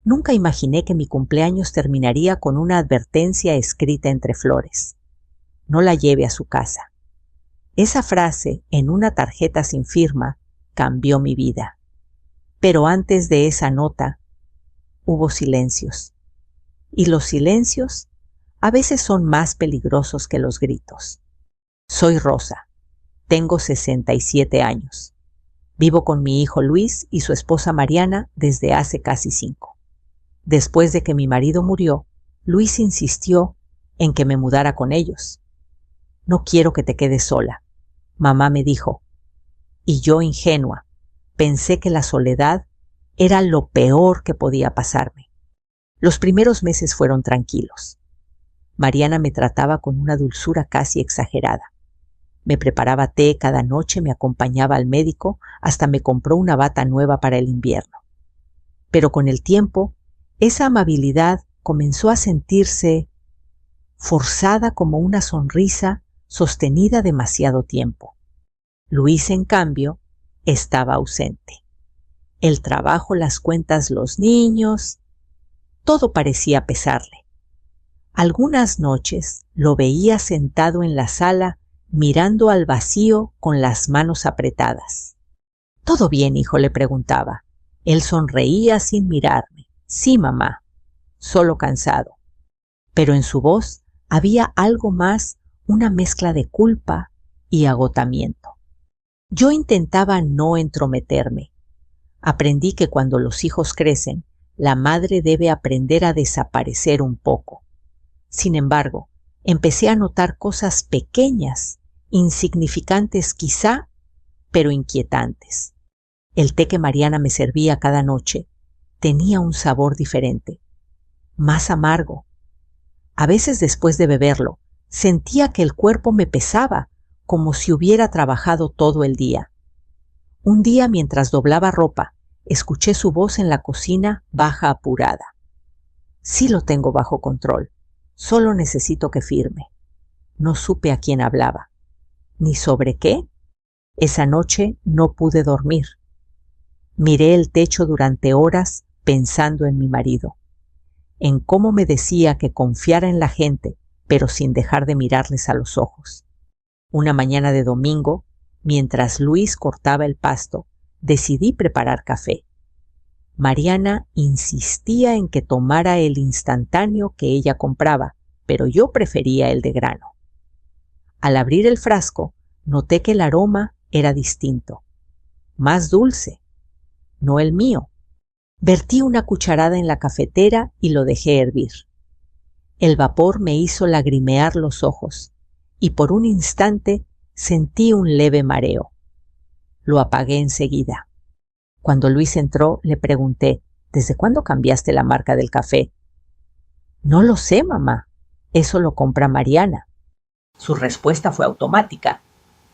Nunca imaginé que mi cumpleaños terminaría con una advertencia escrita entre flores. No la lleve a su casa. Esa frase en una tarjeta sin firma cambió mi vida. Pero antes de esa nota hubo silencios. Y los silencios a veces son más peligrosos que los gritos. Soy Rosa. Tengo 67 años. Vivo con mi hijo Luis y su esposa Mariana desde hace casi 5. Después de que mi marido murió, Luis insistió en que me mudara con ellos. No quiero que te quedes sola, mamá me dijo. Y yo, ingenua, pensé que la soledad era lo peor que podía pasarme. Los primeros meses fueron tranquilos. Mariana me trataba con una dulzura casi exagerada. Me preparaba té cada noche, me acompañaba al médico, hasta me compró una bata nueva para el invierno. Pero con el tiempo, esa amabilidad comenzó a sentirse forzada como una sonrisa sostenida demasiado tiempo. Luis, en cambio, estaba ausente. El trabajo, las cuentas, los niños, todo parecía pesarle. Algunas noches lo veía sentado en la sala mirando al vacío con las manos apretadas. ¿Todo bien, hijo?, le preguntaba. Él sonreía sin mirarme. Sí, mamá, solo cansado. Pero en su voz había algo más, una mezcla de culpa y agotamiento. Yo intentaba no entrometerme. Aprendí que cuando los hijos crecen, la madre debe aprender a desaparecer un poco. Sin embargo, empecé a notar cosas pequeñas, insignificantes quizá, pero inquietantes. El té que Mariana me servía cada noche tenía un sabor diferente, más amargo. A veces, después de beberlo, sentía que el cuerpo me pesaba, como si hubiera trabajado todo el día. Un día, mientras doblaba ropa, escuché su voz en la cocina, baja, apurada. Sí lo tengo bajo control, solo necesito que firme. No supe a quién hablaba, ni sobre qué. Esa noche no pude dormir. Miré el techo durante horas pensando en mi marido, en cómo me decía que confiara en la gente, pero sin dejar de mirarles a los ojos. Una mañana de domingo, mientras Luis cortaba el pasto, decidí preparar café. Mariana insistía en que tomara el instantáneo que ella compraba, pero yo prefería el de grano. Al abrir el frasco, noté que el aroma era distinto, más dulce, no el mío. Vertí una cucharada en la cafetera y lo dejé hervir. El vapor me hizo lagrimear los ojos y por un instante sentí un leve mareo. Lo apagué enseguida. Cuando Luis entró, le pregunté, ¿desde cuándo cambiaste la marca del café? No lo sé, mamá. Eso lo compra Mariana. Su respuesta fue automática,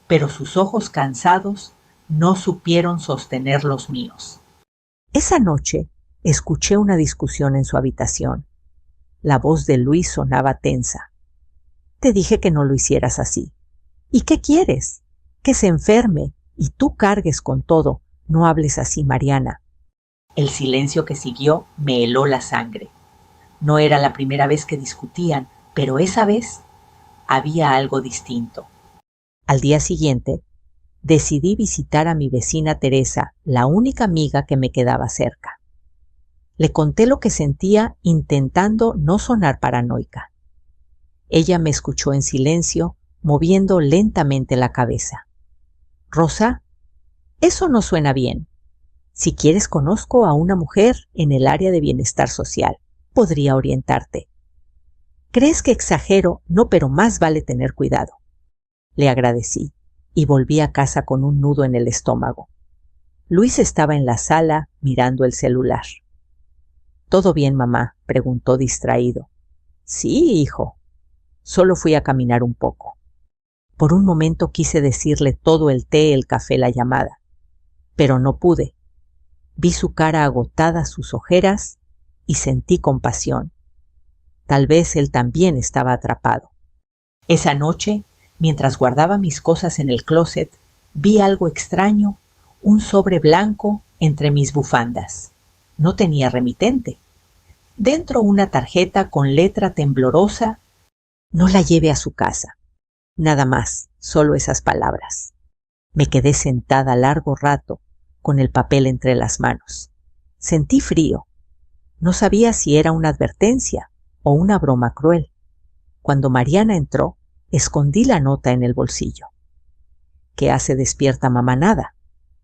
pero sus ojos cansados no supieron sostener los míos. Esa noche escuché una discusión en su habitación. La voz de Luis sonaba tensa. Te dije que no lo hicieras así. ¿Y qué quieres? Que se enferme y tú cargues con todo. No hables así, Mariana. El silencio que siguió me heló la sangre. No era la primera vez que discutían, pero esa vez había algo distinto. Al día siguiente, decidí visitar a mi vecina Teresa, la única amiga que me quedaba cerca. Le conté lo que sentía intentando no sonar paranoica. Ella me escuchó en silencio, moviendo lentamente la cabeza. Rosa, eso no suena bien. Si quieres, conozco a una mujer en el área de bienestar social. Podría orientarte. ¿Crees que exagero? No, pero más vale tener cuidado. Le agradecí y volví a casa con un nudo en el estómago. Luis estaba en la sala mirando el celular. ¿Todo bien, mamá?, preguntó distraído. Sí, hijo. Solo fui a caminar un poco. Por un momento quise decirle todo el té, el café, la llamada, pero no pude. Vi su cara agotada, sus ojeras, y sentí compasión. Tal vez él también estaba atrapado. Esa noche, mientras guardaba mis cosas en el closet, vi algo extraño, un sobre blanco entre mis bufandas. No tenía remitente. Dentro una tarjeta con letra temblorosa: no la lleve a su casa. Nada más, solo esas palabras. Me quedé sentada largo rato, con el papel entre las manos. Sentí frío. No sabía si era una advertencia o una broma cruel. Cuando Mariana entró, escondí la nota en el bolsillo. ¿Qué hace despierta mamá? Nada.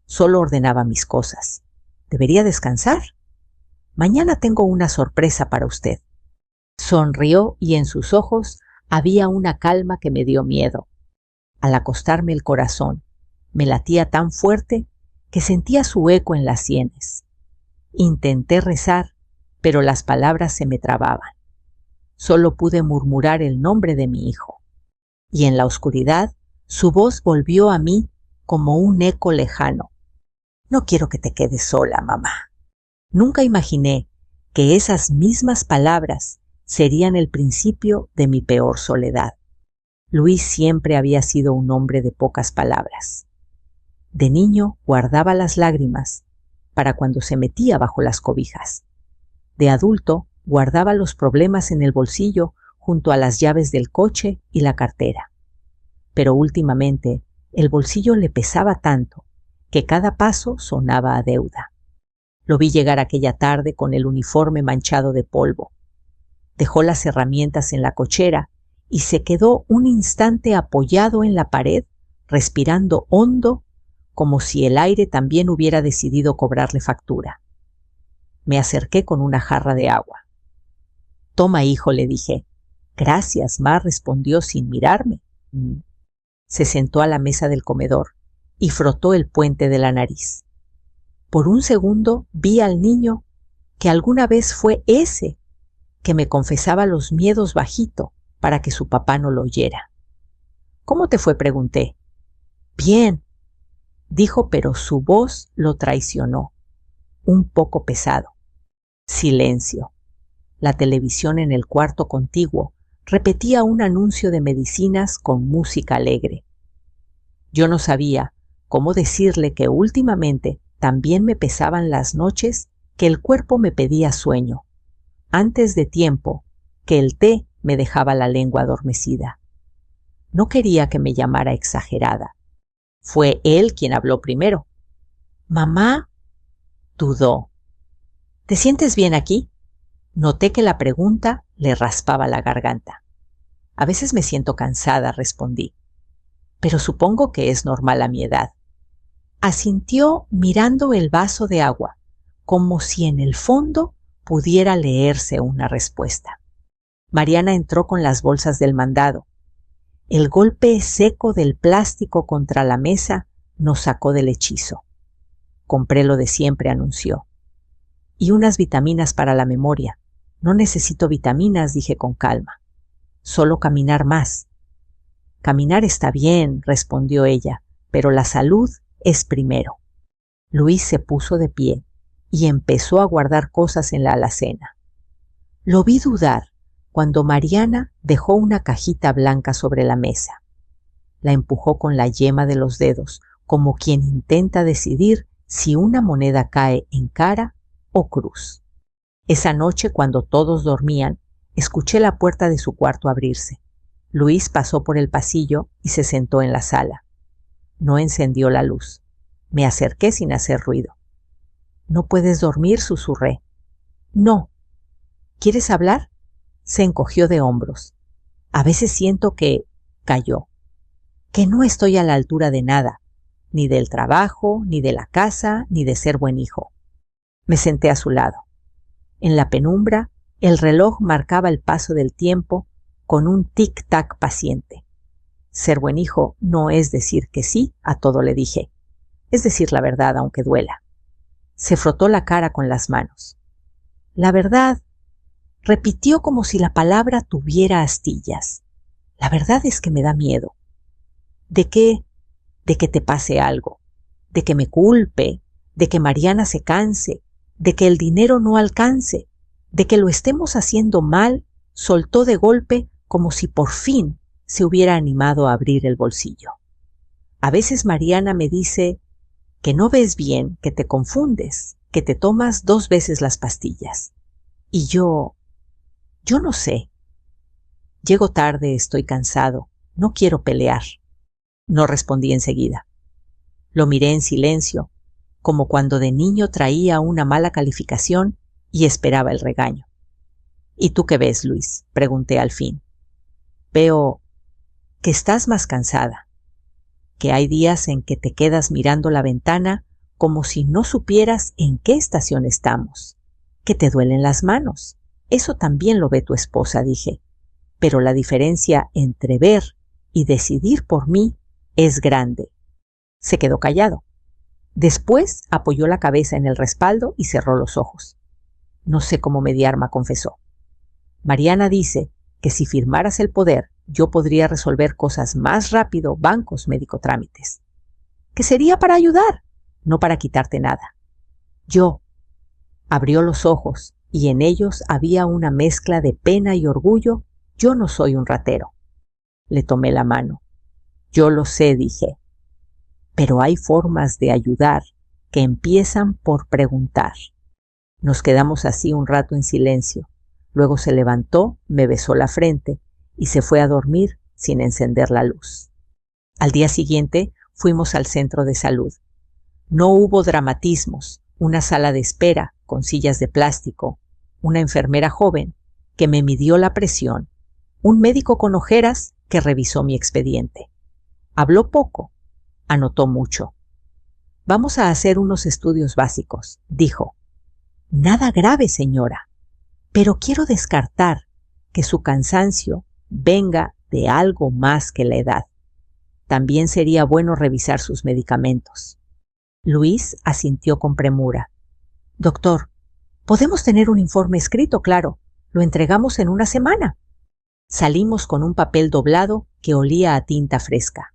Solo ordenaba mis cosas. ¿Debería descansar? Mañana tengo una sorpresa para usted. Sonrió y en sus ojos había una calma que me dio miedo. Al acostarme el corazón me latía tan fuerte que sentía su eco en las sienes. Intenté rezar, pero las palabras se me trababan. Solo pude murmurar el nombre de mi hijo. Y en la oscuridad su voz volvió a mí como un eco lejano. No quiero que te quedes sola, mamá. Nunca imaginé que esas mismas palabras serían el principio de mi peor soledad. Luis siempre había sido un hombre de pocas palabras. De niño guardaba las lágrimas para cuando se metía bajo las cobijas. De adulto guardaba los problemas en el bolsillo junto a las llaves del coche y la cartera. Pero últimamente el bolsillo le pesaba tanto que cada paso sonaba a deuda. Lo vi llegar aquella tarde con el uniforme manchado de polvo. Dejó las herramientas en la cochera y se quedó un instante apoyado en la pared, respirando hondo, como si el aire también hubiera decidido cobrarle factura. Me acerqué con una jarra de agua. «Toma, hijo», le dije. «Gracias, ma», respondió sin mirarme. Se sentó a la mesa del comedor y frotó el puente de la nariz. Por un segundo vi al niño que alguna vez fue ese que me confesaba los miedos bajito para que su papá no lo oyera. «¿Cómo te fue?», pregunté. «Bien», dijo, pero su voz lo traicionó, un poco pesado. Silencio. La televisión en el cuarto contiguo repetía un anuncio de medicinas con música alegre. Yo no sabía cómo decirle que últimamente también me pesaban las noches que el cuerpo me pedía sueño, antes de tiempo que el té me dejaba la lengua adormecida. No quería que me llamara exagerada. Fue él quien habló primero. «Mamá», dudó. «¿Te sientes bien aquí?». Noté que la pregunta le raspaba la garganta. «A veces me siento cansada», respondí. «Pero supongo que es normal a mi edad». Asintió mirando el vaso de agua, como si en el fondo pudiera leerse una respuesta. Mariana entró con las bolsas del mandado. El golpe seco del plástico contra la mesa nos sacó del hechizo. «Compré lo de siempre», anunció. «Y unas vitaminas para la memoria». «No necesito vitaminas», dije con calma. «Solo caminar más». «Caminar está bien», respondió ella, «pero la salud es primero». Luis se puso de pie y empezó a guardar cosas en la alacena. Lo vi dudar cuando Mariana dejó una cajita blanca sobre la mesa. La empujó con la yema de los dedos, como quien intenta decidir si una moneda cae en cara o cruz. Esa noche, cuando todos dormían, escuché la puerta de su cuarto abrirse. Luis pasó por el pasillo y se sentó en la sala. No encendió la luz. Me acerqué sin hacer ruido. «¿No puedes dormir?», susurré. «No». «¿Quieres hablar?». Se encogió de hombros. «A veces siento que…», calló, «que no estoy a la altura de nada, ni del trabajo, ni de la casa, ni de ser buen hijo». Me senté a su lado. En la penumbra, el reloj marcaba el paso del tiempo con un tic-tac paciente. «Ser buen hijo no es decir que sí a todo», le dije. «Es decir la verdad, aunque duela». Se frotó la cara con las manos. «La verdad», repitió como si la palabra tuviera astillas. «La verdad es que me da miedo». «¿De qué?». «De que te pase algo, de que me culpe, de que Mariana se canse, de que el dinero no alcance, de que lo estemos haciendo mal», soltó de golpe como si por fin se hubiera animado a abrir el bolsillo. «A veces Mariana me dice que no ves bien, que te confundes, que te tomas 2 veces las pastillas». Y yo no sé. Llego tarde, estoy cansado, no quiero pelear. No respondí enseguida. Lo miré en silencio, como cuando de niño traía una mala calificación y esperaba el regaño. ¿Y tú qué ves, Luis?, pregunté al fin. Veo que estás más cansada, que hay días en que te quedas mirando la ventana como si no supieras en qué estación estamos, que te duelen las manos. Eso también lo ve tu esposa, dije, pero la diferencia entre ver y decidir por mí es grande. Se quedó callado. Después apoyó la cabeza en el respaldo y cerró los ojos. No sé cómo mediarme, confesó. Mariana dice que si firmaras el poder, yo podría resolver cosas más rápido, bancos, médico, trámites. Que sería para ayudar, no para quitarte nada. Yo. Abrió los ojos y en ellos había una mezcla de pena y orgullo. Yo no soy un ratero. Le tomé la mano. Yo lo sé, dije. Pero hay formas de ayudar que empiezan por preguntar. Nos quedamos así un rato en silencio. Luego se levantó, me besó la frente y se fue a dormir sin encender la luz. Al día siguiente fuimos al centro de salud. No hubo dramatismos, una sala de espera con sillas de plástico, una enfermera joven que me midió la presión, un médico con ojeras que revisó mi expediente. Habló poco, anotó mucho. Vamos a hacer unos estudios básicos, dijo. Nada grave, señora, pero quiero descartar que su cansancio venga de algo más que la edad. También sería bueno revisar sus medicamentos. Luis asintió con premura. Doctor, podemos tener un informe escrito, claro. Lo entregamos en una semana. Salimos con un papel doblado que olía a tinta fresca.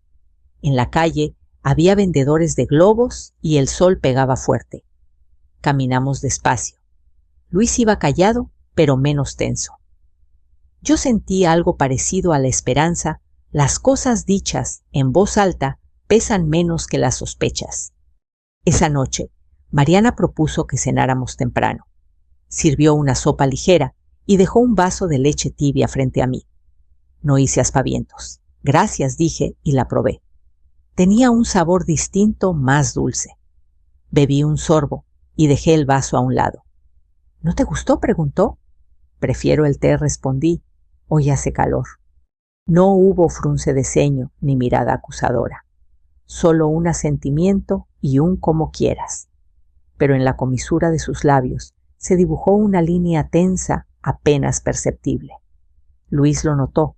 En la calle había vendedores de globos y el sol pegaba fuerte. Caminamos despacio. Luis iba callado, pero menos tenso. Yo sentí algo parecido a la esperanza. Las cosas dichas en voz alta pesan menos que las sospechas. Esa noche, Mariana propuso que cenáramos temprano. Sirvió una sopa ligera y dejó un vaso de leche tibia frente a mí. No hice aspavientos. Gracias, dije, y la probé. Tenía un sabor distinto, más dulce. Bebí un sorbo y dejé el vaso a un lado. ¿No te gustó?, preguntó. Prefiero el té, respondí. Hoy hace calor. No hubo frunce de ceño ni mirada acusadora. Solo un asentimiento y un como quieras. Pero en la comisura de sus labios se dibujó una línea tensa apenas perceptible. Luis lo notó.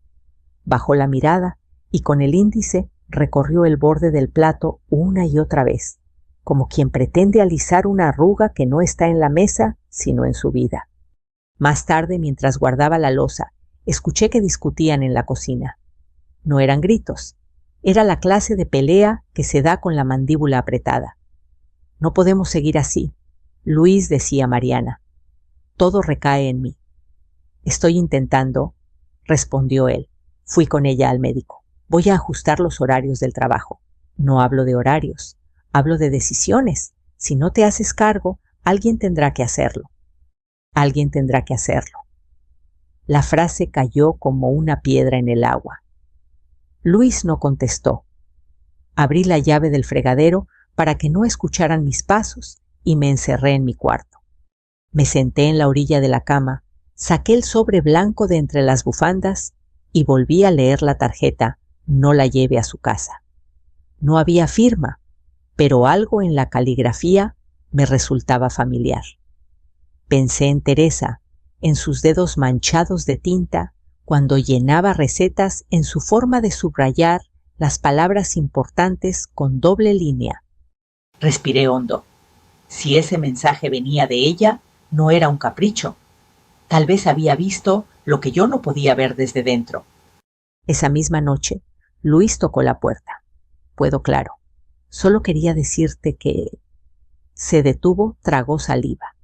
Bajó la mirada y con el índice recorrió el borde del plato una y otra vez, como quien pretende alisar una arruga que no está en la mesa, sino en su vida. Más tarde, mientras guardaba la loza, escuché que discutían en la cocina. No eran gritos, era la clase de pelea que se da con la mandíbula apretada. No podemos seguir así, Luis, decía Mariana. Todo recae en mí. Estoy intentando, respondió él. Fui con ella al médico. Voy a ajustar los horarios del trabajo. No hablo de horarios, hablo de decisiones. Si no te haces cargo, alguien tendrá que hacerlo. Alguien tendrá que hacerlo. La frase cayó como una piedra en el agua. Luis no contestó. Abrí la llave del fregadero para que no escucharan mis pasos y me encerré en mi cuarto. Me senté en la orilla de la cama, saqué el sobre blanco de entre las bufandas y volví a leer la tarjeta «No la lleve a su casa». No había firma, pero algo en la caligrafía me resultaba familiar. Pensé en Teresa, en sus dedos manchados de tinta, cuando llenaba recetas en su forma de subrayar las palabras importantes con doble línea. Respiré hondo. Si ese mensaje venía de ella, no era un capricho. Tal vez había visto lo que yo no podía ver desde dentro. Esa misma noche, Luis tocó la puerta. Puedo, claro. Solo quería decirte que... Se detuvo, tragó saliva.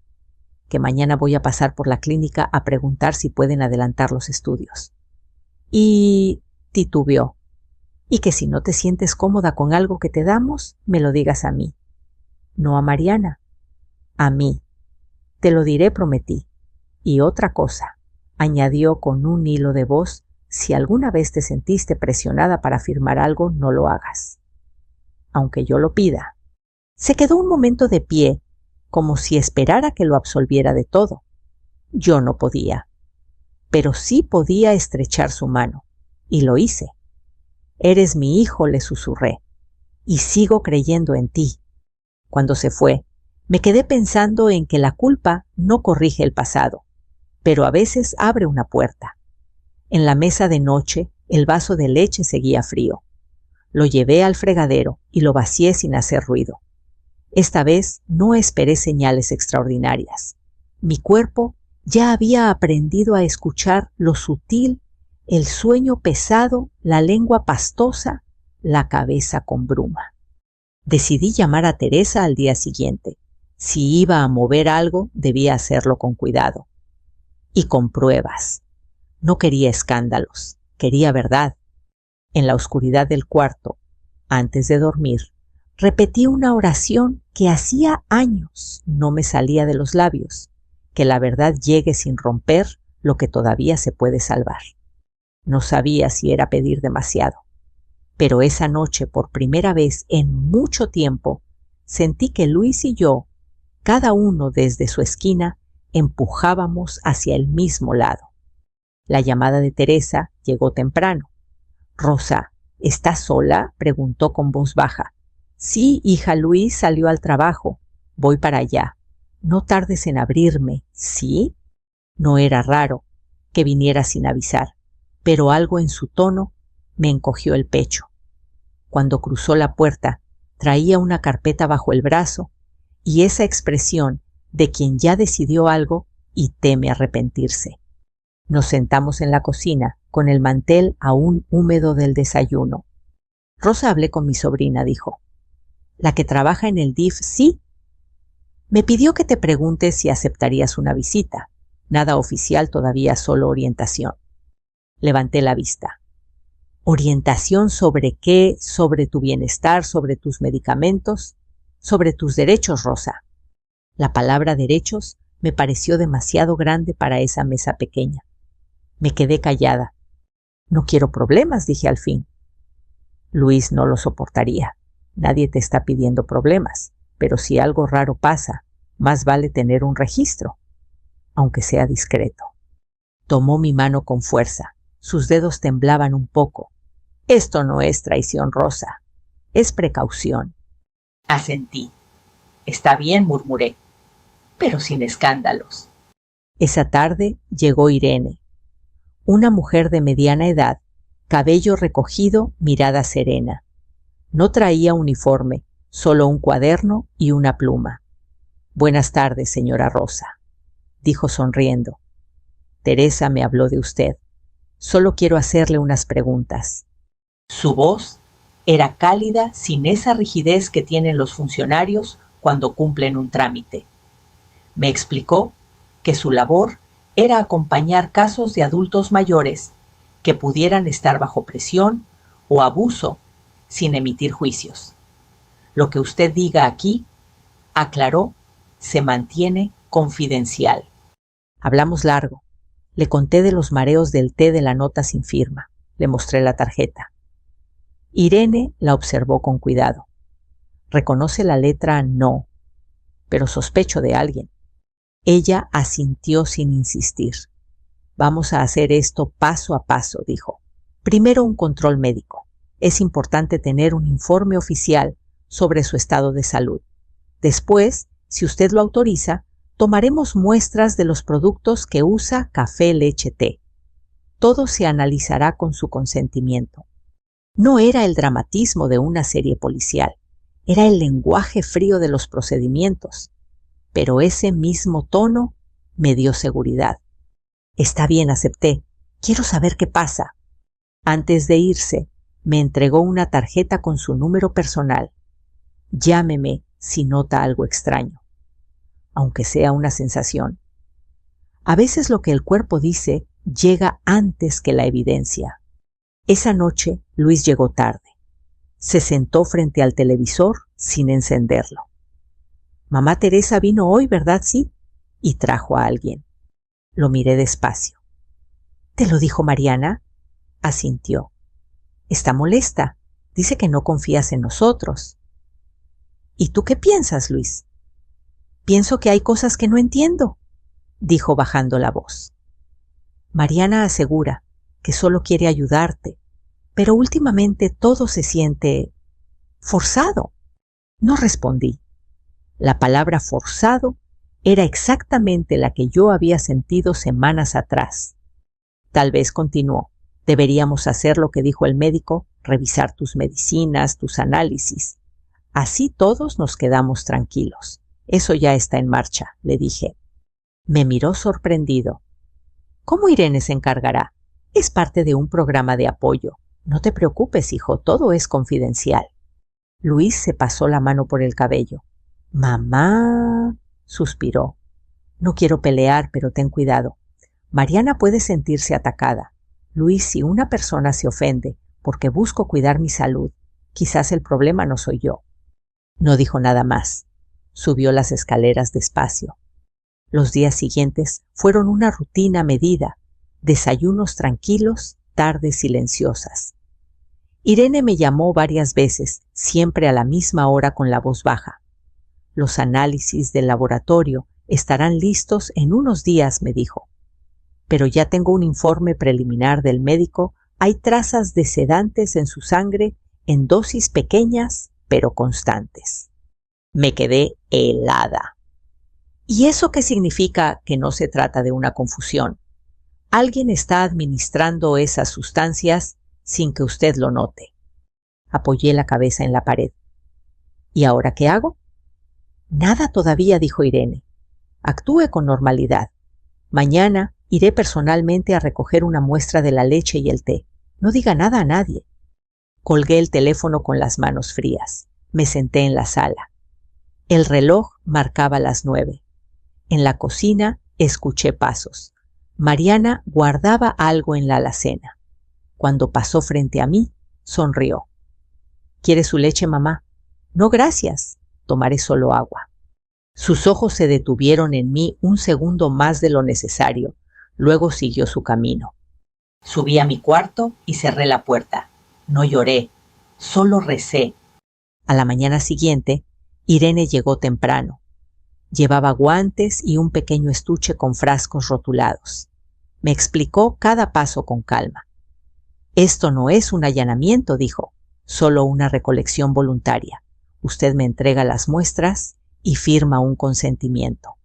Que mañana voy a pasar por la clínica a preguntar si pueden adelantar los estudios. Y... titubeó. Y que si no te sientes cómoda con algo que te damos, me lo digas a mí. No a Mariana. A mí. Te lo diré, prometí. Y otra cosa, añadió con un hilo de voz, si alguna vez te sentiste presionada para firmar algo, no lo hagas. Aunque yo lo pida. Se quedó un momento de pie, como si esperara que lo absolviera de todo. Yo no podía. Pero sí podía estrechar su mano. Y lo hice. Eres mi hijo, le susurré. Y sigo creyendo en ti. Cuando se fue, me quedé pensando en que la culpa no corrige el pasado, pero a veces abre una puerta. En la mesa de noche, el vaso de leche seguía frío. Lo llevé al fregadero y lo vacié sin hacer ruido. Esta vez no esperé señales extraordinarias. Mi cuerpo ya había aprendido a escuchar lo sutil, el sueño pesado, la lengua pastosa, la cabeza con bruma. Decidí llamar a Teresa al día siguiente. Si iba a mover algo, debía hacerlo con cuidado. Y con pruebas. No quería escándalos, quería verdad. En la oscuridad del cuarto, antes de dormir, repetí una oración que hacía años no me salía de los labios, que la verdad llegue sin romper lo que todavía se puede salvar. No sabía si era pedir demasiado, pero esa noche, por primera vez en mucho tiempo, sentí que Luis y yo, cada uno desde su esquina, empujábamos hacia el mismo lado. La llamada de Teresa llegó temprano. «Rosa, ¿estás sola?», preguntó con voz baja. «Sí, hija, Luis salió al trabajo. Voy para allá. No tardes en abrirme, ¿sí?». No era raro que viniera sin avisar, pero algo en su tono me encogió el pecho. Cuando cruzó la puerta, traía una carpeta bajo el brazo y esa expresión de quien ya decidió algo y teme arrepentirse. Nos sentamos en la cocina, con el mantel aún húmedo del desayuno. «Rosa, hablé con mi sobrina», dijo. «¿La que trabaja en el DIF, sí? Me pidió que te preguntes si aceptarías una visita. Nada oficial todavía, solo orientación». Levanté la vista. «¿Orientación sobre qué? ¿Sobre tu bienestar? ¿Sobre tus medicamentos? Sobre tus derechos, Rosa». La palabra derechos me pareció demasiado grande para esa mesa pequeña. Me quedé callada. «No quiero problemas», dije al fin. «Luis no lo soportaría. Nadie te está pidiendo problemas, pero si algo raro pasa, más vale tener un registro, aunque sea discreto». Tomó mi mano con fuerza. Sus dedos temblaban un poco. «Esto no es traición, Rosa. Es precaución». Asentí. «Está bien», murmuré, «pero sin escándalos». Esa tarde llegó Irene. Una mujer de mediana edad, cabello recogido, mirada serena. No traía uniforme, solo un cuaderno y una pluma. «Buenas tardes, señora Rosa», dijo sonriendo. «Teresa me habló de usted. Solo quiero hacerle unas preguntas». Su voz era cálida, sin esa rigidez que tienen los funcionarios cuando cumplen un trámite. Me explicó que su labor era acompañar casos de adultos mayores que pudieran estar bajo presión o abuso sin emitir juicios. «Lo que usted diga aquí», aclaró, «se mantiene confidencial». Hablamos largo. Le conté de los mareos del té de la nota sin firma. Le mostré la tarjeta. Irene la observó con cuidado. Reconoce la letra no, pero sospecho de alguien. Ella asintió sin insistir. «Vamos a hacer esto paso a paso», dijo. «Primero un control médico. Es importante tener un informe oficial sobre su estado de salud. Después, si usted lo autoriza, tomaremos muestras de los productos que usa: café, leche, té. Todo se analizará con su consentimiento». No era el dramatismo de una serie policial, era el lenguaje frío de los procedimientos. Pero ese mismo tono me dio seguridad. «Está bien», acepté. «Quiero saber qué pasa». Antes de irse, me entregó una tarjeta con su número personal. «Llámeme si nota algo extraño», aunque sea una sensación. A veces lo que el cuerpo dice llega antes que la evidencia. Esa noche Luis llegó tarde. Se sentó frente al televisor sin encenderlo. «Mamá Teresa vino hoy, ¿verdad? Sí». Y trajo a alguien. Lo miré despacio. ¿Te lo dijo Mariana? Asintió. Está molesta. Dice que no confías en nosotros. ¿Y tú qué piensas, Luis? Pienso que hay cosas que no entiendo, dijo bajando la voz. Mariana asegura que solo quiere ayudarte, pero últimamente todo se siente forzado. No respondí. La palabra forzado era exactamente la que yo había sentido semanas atrás. Tal vez continuó. Deberíamos hacer lo que dijo el médico, revisar tus medicinas, tus análisis. Así todos nos quedamos tranquilos. Eso ya está en marcha, le dije. Me miró sorprendido. ¿Cómo Irene se encargará? Es parte de un programa de apoyo. No te preocupes, hijo, todo es confidencial. Luis se pasó la mano por el cabello. Mamá, suspiró. No quiero pelear, pero ten cuidado. Mariana puede sentirse atacada. Luis, si una persona se ofende porque busco cuidar mi salud, quizás el problema no soy yo. No dijo nada más. Subió las escaleras despacio. Los días siguientes fueron una rutina medida, desayunos tranquilos, tardes silenciosas. Irene me llamó varias veces, siempre a la misma hora con la voz baja. Los análisis del laboratorio estarán listos en unos días, me dijo. Pero ya tengo un informe preliminar del médico. Hay trazas de sedantes en su sangre en dosis pequeñas pero constantes. Me quedé helada. ¿Y eso qué significa? Que no se trata de una confusión. Alguien está administrando esas sustancias sin que usted lo note. Apoyé la cabeza en la pared. ¿Y ahora qué hago? Nada todavía, dijo Irene. Actúe con normalidad. Mañana iré personalmente a recoger una muestra de la leche y el té. No diga nada a nadie. Colgué el teléfono con las manos frías. Me senté en la sala. El reloj marcaba las 9. En la cocina escuché pasos. Mariana guardaba algo en la alacena. Cuando pasó frente a mí, sonrió. ¿Quiere su leche, mamá? No, gracias. Tomaré solo agua. Sus ojos se detuvieron en mí un segundo más de lo necesario. Luego siguió su camino. Subí a mi cuarto y cerré la puerta. No lloré, solo recé. A la mañana siguiente, Irene llegó temprano. Llevaba guantes y un pequeño estuche con frascos rotulados. Me explicó cada paso con calma. Esto no es un allanamiento, dijo, solo una recolección voluntaria. Usted me entrega las muestras y firma un consentimiento.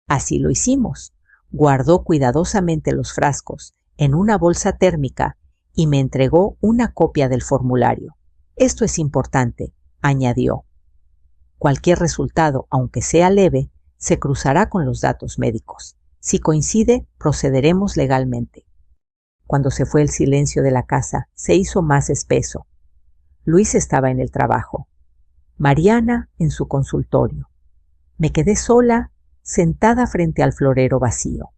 Así lo hicimos. Guardó cuidadosamente los frascos en una bolsa térmica y me entregó una copia del formulario. Esto es importante, añadió. Cualquier resultado, aunque sea leve, se cruzará con los datos médicos. Si coincide, procederemos legalmente. Cuando se fue el silencio de la casa, se hizo más espeso. Luis estaba en el trabajo. Mariana en su consultorio. Me quedé sola, sentada frente al florero vacío.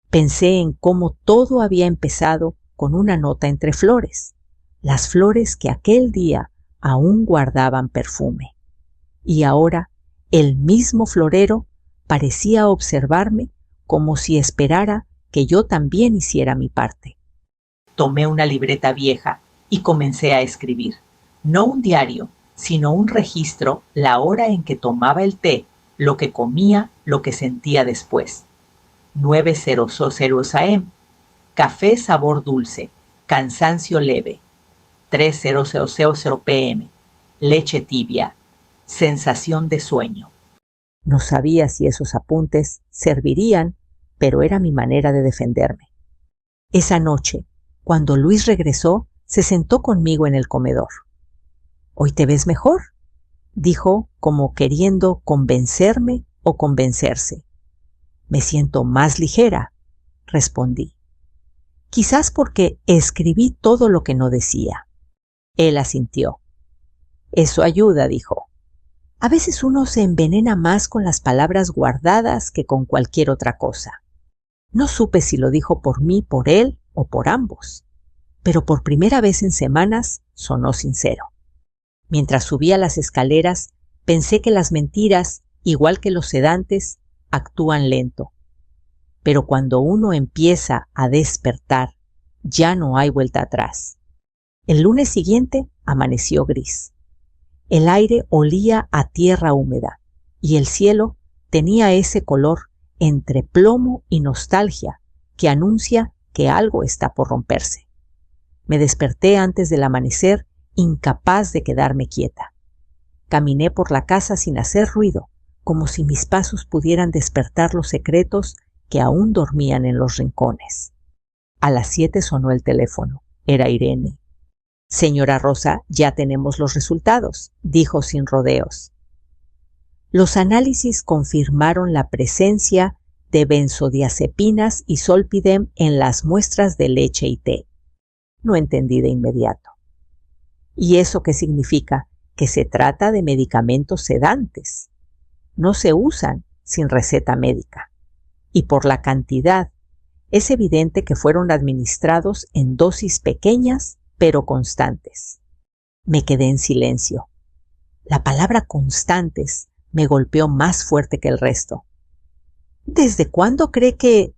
Pensé en cómo todo había empezado con una nota entre flores, las flores que aquel día aún guardaban perfume. Y ahora el mismo florero parecía observarme como si esperara que yo también hiciera mi parte. Tomé una libreta vieja y comencé a escribir. No un diario, sino un registro, la hora en que tomaba el té, lo que comía, lo que sentía después. 9:00 am. Café sabor dulce, cansancio leve. 3:00 pm. Leche tibia, sensación de sueño. No sabía si esos apuntes servirían, pero era mi manera de defenderme. Esa noche, cuando Luis regresó, se sentó conmigo en el comedor. «¿Hoy te ves mejor?», dijo, como queriendo convencerme o convencerse. «Me siento más ligera», respondí. Quizás porque escribí todo lo que no decía. Él asintió. «Eso ayuda», dijo. «A veces uno se envenena más con las palabras guardadas que con cualquier otra cosa». No supe si lo dijo por mí, por él o por ambos, pero por primera vez en semanas sonó sincero. Mientras subía las escaleras, pensé que las mentiras, igual que los sedantes, actúan lento. pero cuando uno empieza a despertar, ya no hay vuelta atrás. El lunes siguiente amaneció gris. El aire olía a tierra húmeda y el cielo tenía ese color entre plomo y nostalgia que anuncia que algo está por romperse. Me desperté antes del amanecer, incapaz de quedarme quieta. Caminé por la casa sin hacer ruido, como si mis pasos pudieran despertar los secretos que aún dormían en los rincones. A las 7 sonó el teléfono. Era Irene. «Señora Rosa, ya tenemos los resultados», dijo sin rodeos. Los análisis confirmaron la presencia de benzodiazepinas y zolpidem en las muestras de leche y té. No entendí de inmediato. ¿Y eso qué significa? Que se trata de medicamentos sedantes. No se usan sin receta médica. Y por la cantidad, es evidente que fueron administrados en dosis pequeñas pero constantes. Me quedé en silencio. La palabra constantes me golpeó más fuerte que el resto. ¿Desde cuándo cree que...?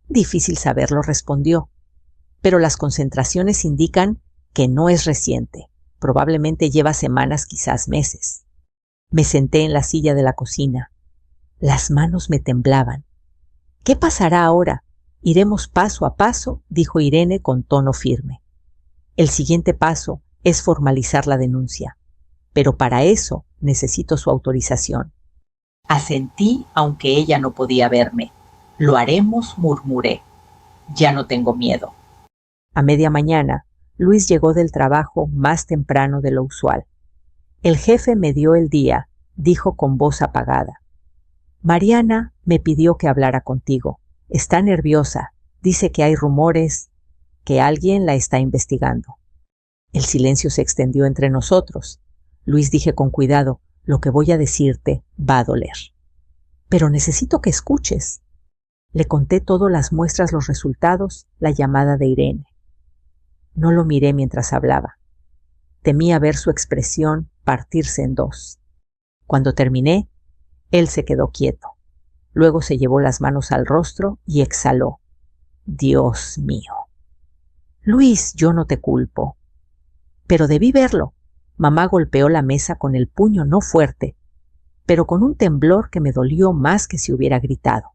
Difícil saberlo, respondió, pero las concentraciones indican que no es reciente. Probablemente lleva semanas, quizás meses. Me senté en la silla de la cocina. Las manos me temblaban. ¿Qué pasará ahora? Iremos paso a paso, dijo Irene con tono firme. El siguiente paso es formalizar la denuncia, pero para eso necesito su autorización. Asentí, aunque ella no podía verme. Lo haremos, murmuré. Ya no tengo miedo. A media mañana, Luis llegó del trabajo más temprano de lo usual. El jefe me dio el día, dijo con voz apagada. Mariana me pidió que hablara contigo. Está nerviosa. Dice que hay rumores, que alguien la está investigando. El silencio se extendió entre nosotros. Luis, dije con cuidado, lo que voy a decirte va a doler. Pero necesito que escuches. Le conté todo, las muestras, los resultados, la llamada de Irene. No lo miré mientras hablaba. Temía ver su expresión partirse en dos. Cuando terminé, él se quedó quieto. Luego se llevó las manos al rostro y exhaló. Dios mío. Luis, yo no te culpo. Pero debí verlo. Mamá golpeó la mesa con el puño, no fuerte, pero con un temblor que me dolió más que si hubiera gritado.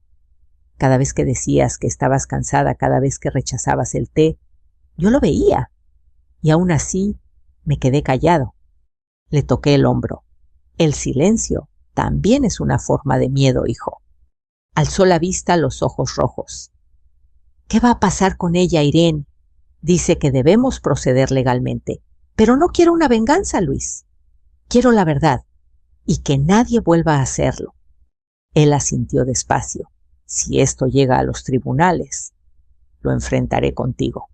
Cada vez que decías que estabas cansada, cada vez que rechazabas el té, yo lo veía. Y aún así me quedé callado. Le toqué el hombro. El silencio también es una forma de miedo, hijo. Alzó la vista, los ojos rojos. ¿Qué va a pasar con ella, Irene? Dice que debemos proceder legalmente. Pero no quiero una venganza, Luis. Quiero la verdad y que nadie vuelva a hacerlo. Él asintió despacio. Si esto llega a los tribunales, lo enfrentaré contigo.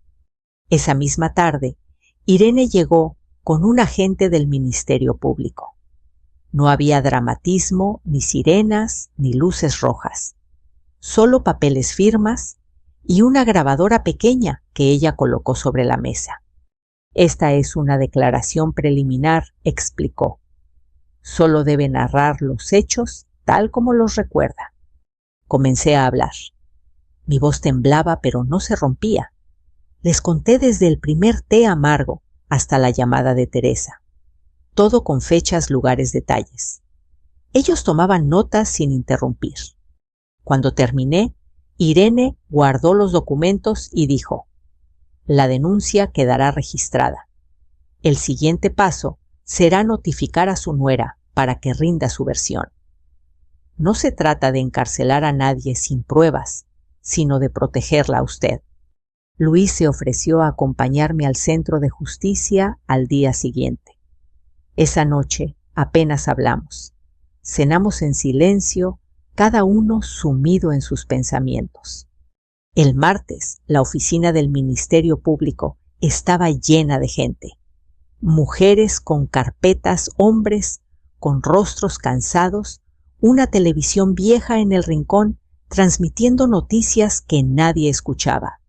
Esa misma tarde, Irene llegó con un agente del Ministerio Público. No había dramatismo, ni sirenas, ni luces rojas. Solo papeles, firmas y una grabadora pequeña que ella colocó sobre la mesa. Esta es una declaración preliminar, explicó. Solo debe narrar los hechos tal como los recuerda. Comencé a hablar. Mi voz temblaba, pero no se rompía. Les conté desde el primer té amargo hasta la llamada de Teresa. Todo con fechas, lugares, detalles. Ellos tomaban notas sin interrumpir. Cuando terminé, Irene guardó los documentos y dijo: la denuncia quedará registrada. El siguiente paso será notificar a su nuera para que rinda su versión. No se trata de encarcelar a nadie sin pruebas, sino de protegerla a usted. Luis se ofreció a acompañarme al centro de justicia al día siguiente. Esa noche apenas hablamos. Cenamos en silencio, cada uno sumido en sus pensamientos. El martes, la oficina del Ministerio Público estaba llena de gente. Mujeres con carpetas, hombres con rostros cansados, una televisión vieja en el rincón transmitiendo noticias que nadie escuchaba.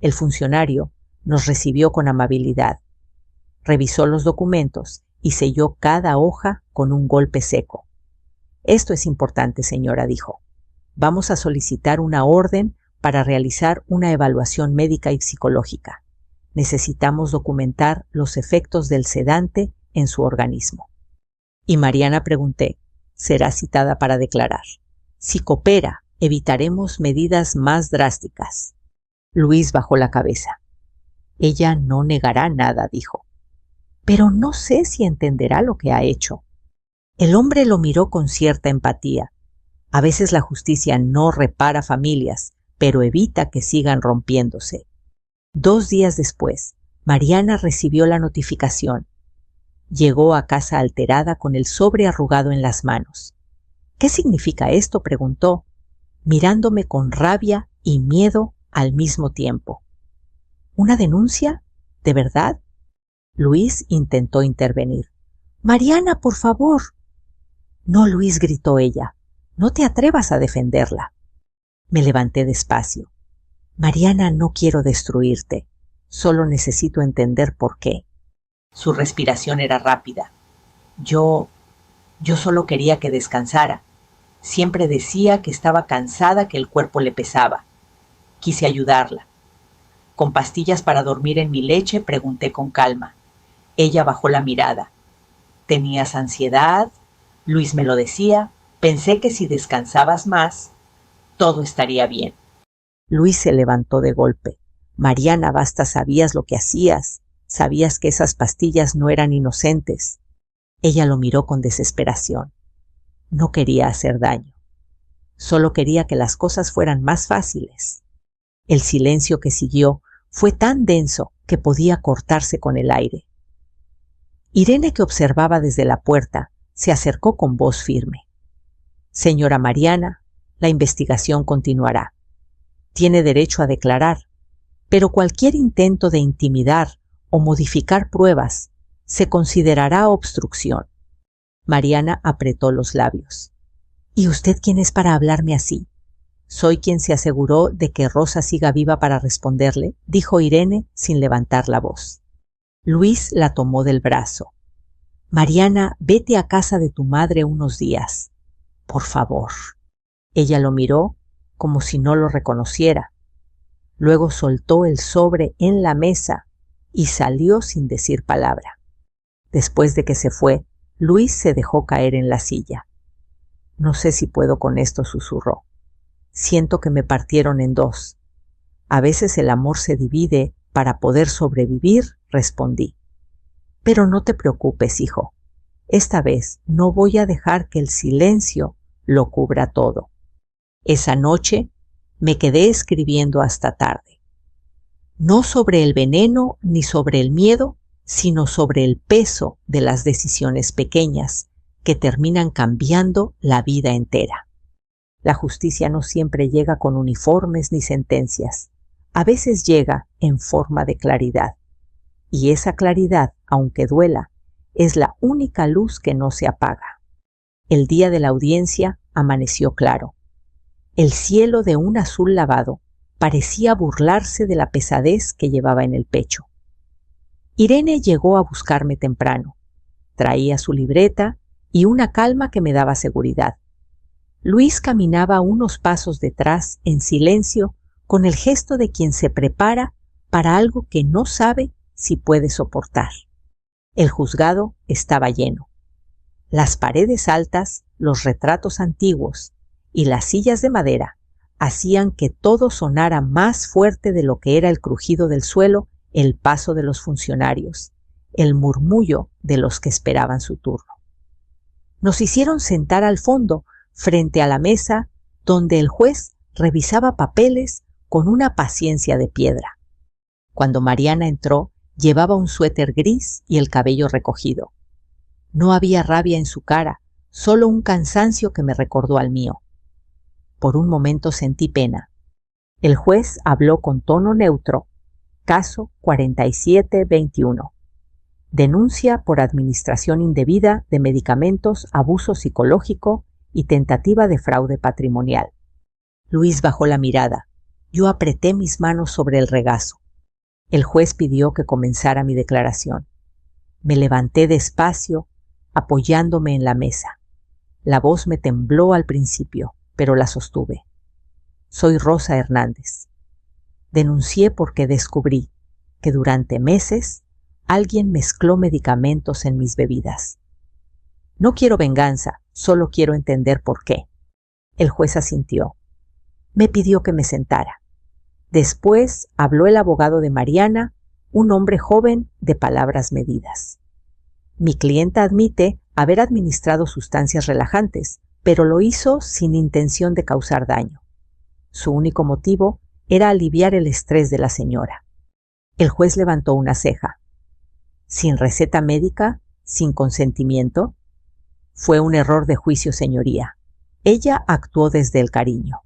El funcionario nos recibió con amabilidad. Revisó los documentos y selló cada hoja con un golpe seco. Esto es importante, señora, dijo. Vamos a solicitar una orden para realizar una evaluación médica y psicológica. Necesitamos documentar los efectos del sedante en su organismo. Y Mariana pregunté, será citada para declarar. Si coopera, evitaremos medidas más drásticas. Luis bajó la cabeza. Ella no negará nada, dijo. Pero no sé si entenderá lo que ha hecho. El hombre lo miró con cierta empatía. A veces la justicia no repara familias, pero evita que sigan rompiéndose. 2 días después, Mariana recibió la notificación. Llegó a casa alterada con el sobre arrugado en las manos. ¿Qué significa esto?, preguntó, mirándome con rabia y miedo al mismo tiempo. ¿Una denuncia? ¿De verdad? Luis intentó intervenir. Mariana, por favor. No, Luis, gritó ella. No te atrevas a defenderla. Me levanté despacio. Mariana, no quiero destruirte. Solo necesito entender por qué. Su respiración era rápida. Yo solo quería que descansara. Siempre decía que estaba cansada, que el cuerpo le pesaba. Quise ayudarla. ¿Con pastillas para dormir en mi leche?, pregunté con calma. Ella bajó la mirada. ¿Tenías ansiedad? Luis me lo decía. Pensé que si descansabas más, todo estaría bien. Luis se levantó de golpe. Mariana, basta, sabías lo que hacías. Sabías que esas pastillas no eran inocentes. Ella lo miró con desesperación. No quería hacer daño. Solo quería que las cosas fueran más fáciles. El silencio que siguió fue tan denso que podía cortarse con el aire. Irene, que observaba desde la puerta, se acercó con voz firme. Señora Mariana, la investigación continuará. Tiene derecho a declarar, pero cualquier intento de intimidar o modificar pruebas se considerará obstrucción. Mariana apretó los labios. ¿Y usted quién es para hablarme así? Soy quien se aseguró de que Rosa siga viva para responderle, dijo Irene sin levantar la voz. Luis la tomó del brazo. Mariana, vete a casa de tu madre unos días. Por favor. Ella lo miró como si no lo reconociera. Luego soltó el sobre en la mesa y salió sin decir palabra. Después de que se fue, Luis se dejó caer en la silla. No sé si puedo con esto, susurró. Siento que me partieron en dos. A veces el amor se divide para poder sobrevivir, respondí. Pero no te preocupes, hijo. Esta vez no voy a dejar que el silencio lo cubra todo. Esa noche me quedé escribiendo hasta tarde. No sobre el veneno ni sobre el miedo, sino sobre el peso de las decisiones pequeñas que terminan cambiando la vida entera. La justicia no siempre llega con uniformes ni sentencias. A veces llega en forma de claridad. Y esa claridad, aunque duela, es la única luz que no se apaga. El día de la audiencia amaneció claro. El cielo de un azul lavado parecía burlarse de la pesadez que llevaba en el pecho. Irene llegó a buscarme temprano. Traía su libreta y una calma que me daba seguridad. Luis caminaba unos pasos detrás, en silencio, con el gesto de quien se prepara para algo que no sabe si puede soportar. El juzgado estaba lleno. Las paredes altas, los retratos antiguos y las sillas de madera hacían que todo sonara más fuerte de lo que era el crujido del suelo, el paso de los funcionarios, el murmullo de los que esperaban su turno. Nos hicieron sentar al fondo, frente a la mesa donde el juez revisaba papeles con una paciencia de piedra. Cuando Mariana entró, llevaba un suéter gris y el cabello recogido. No había rabia en su cara, solo un cansancio que me recordó al mío. Por un momento sentí pena. El juez habló con tono neutro. Caso 4721. Denuncia por administración indebida de medicamentos, abuso psicológico y tentativa de fraude patrimonial. Luis bajó la mirada. Yo apreté mis manos sobre el regazo. El juez pidió que comenzara mi declaración. Me levanté despacio, apoyándome en la mesa. La voz me tembló al principio, pero la sostuve. Soy Rosa Hernández. Denuncié porque descubrí que durante meses alguien mezcló medicamentos en mis bebidas. No quiero venganza, solo quiero entender por qué. El juez asintió. Me pidió que me sentara. Después habló el abogado de Mariana, un hombre joven de palabras medidas. Mi clienta admite haber administrado sustancias relajantes, pero lo hizo sin intención de causar daño. Su único motivo era aliviar el estrés de la señora. El juez levantó una ceja. ¿Sin receta médica? ¿Sin consentimiento? Fue un error de juicio, señoría. Ella actuó desde el cariño.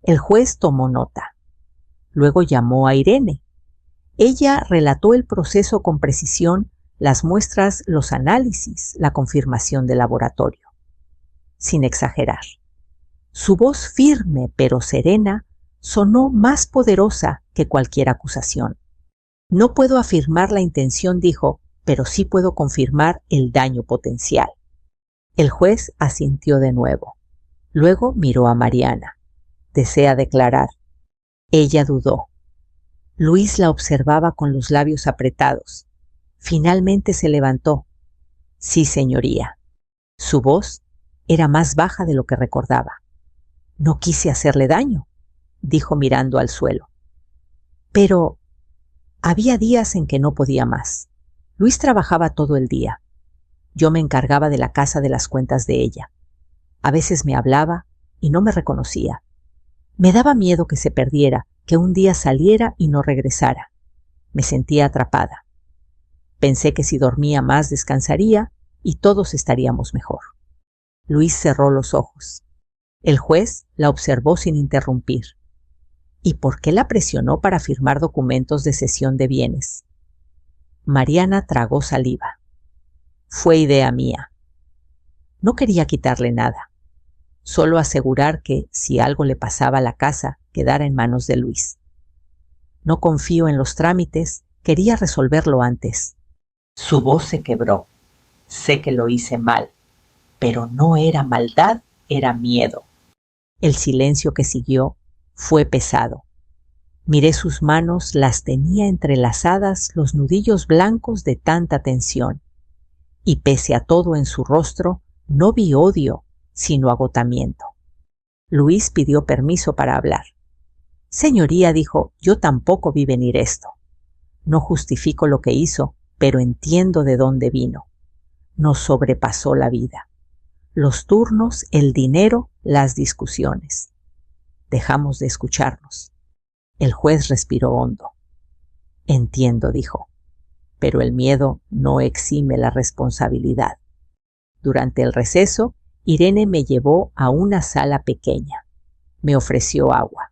El juez tomó nota. Luego llamó a Irene. Ella relató el proceso con precisión, las muestras, los análisis, la confirmación del laboratorio. Sin exagerar. Su voz firme pero serena sonó más poderosa que cualquier acusación. No puedo afirmar la intención, dijo, pero sí puedo confirmar el daño potencial. El juez asintió de nuevo. Luego miró a Mariana. ¿Desea declarar? Ella dudó. Luis la observaba con los labios apretados. Finalmente se levantó. Sí, señoría. Su voz era más baja de lo que recordaba. No quise hacerle daño, dijo mirando al suelo. Pero había días en que no podía más. Luis trabajaba todo el día. Yo me encargaba de la casa, de las cuentas de ella. A veces me hablaba y no me reconocía. Me daba miedo que se perdiera, que un día saliera y no regresara. Me sentía atrapada. Pensé que si dormía más descansaría y todos estaríamos mejor. Luis cerró los ojos. El juez la observó sin interrumpir. ¿Y por qué la presionó para firmar documentos de cesión de bienes? Mariana tragó saliva. Fue idea mía. No quería quitarle nada, solo asegurar que, si algo le pasaba a la casa, quedara en manos de Luis. No confío en los trámites, quería resolverlo antes. Su voz se quebró. Sé que lo hice mal, pero no era maldad, era miedo. El silencio que siguió fue pesado. Miré sus manos, las tenía entrelazadas, los nudillos blancos de tanta tensión. Y pese a todo en su rostro, no vi odio, sino agotamiento. Luis pidió permiso para hablar. Señoría, dijo, yo tampoco vi venir esto. No justifico lo que hizo, pero entiendo de dónde vino. Nos sobrepasó la vida. Los turnos, el dinero, las discusiones. Dejamos de escucharnos. El juez respiró hondo. Entiendo, dijo, pero el miedo no exime la responsabilidad. Durante el receso, Irene me llevó a una sala pequeña. Me ofreció agua.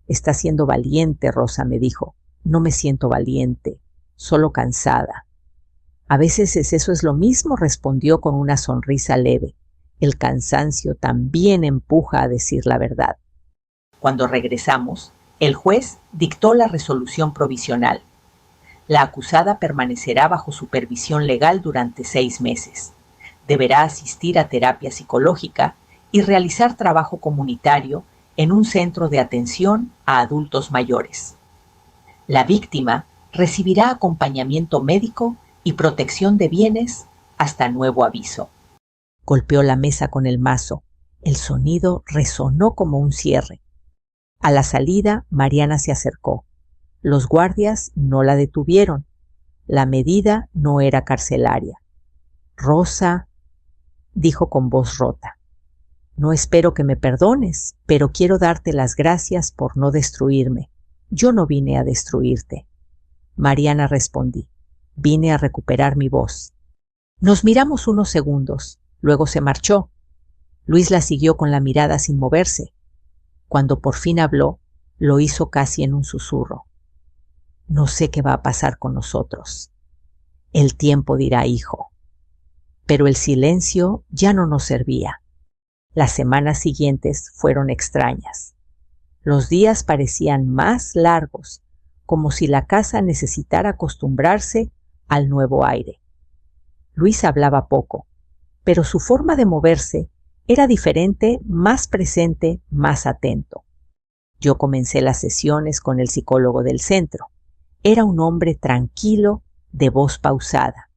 Está siendo valiente, Rosa, me dijo. No me siento valiente, solo cansada. A veces eso es lo mismo, respondió con una sonrisa leve. El cansancio también empuja a decir la verdad. Cuando regresamos, el juez dictó la resolución provisional. La acusada permanecerá bajo supervisión legal durante 6 meses. Deberá asistir a terapia psicológica y realizar trabajo comunitario en un centro de atención a adultos mayores. La víctima recibirá acompañamiento médico y protección de bienes hasta nuevo aviso. Golpeó la mesa con el mazo. El sonido resonó como un cierre. A la salida, Mariana se acercó. Los guardias no la detuvieron. La medida no era carcelaria. Rosa, dijo con voz rota, no espero que me perdones, pero quiero darte las gracias por no destruirme. Yo no vine a destruirte. Mariana, respondí. Vine a recuperar mi voz. Nos miramos unos segundos, luego se marchó. Luis la siguió con la mirada sin moverse. Cuando por fin habló, lo hizo casi en un susurro. No sé qué va a pasar con nosotros. El tiempo dirá, hijo. Pero el silencio ya no nos servía. Las semanas siguientes fueron extrañas. Los días parecían más largos, como si la casa necesitara acostumbrarse al nuevo aire. Luis hablaba poco, pero su forma de moverse era diferente, más presente, más atento. Yo comencé las sesiones con el psicólogo del centro. Era un hombre tranquilo, de voz pausada.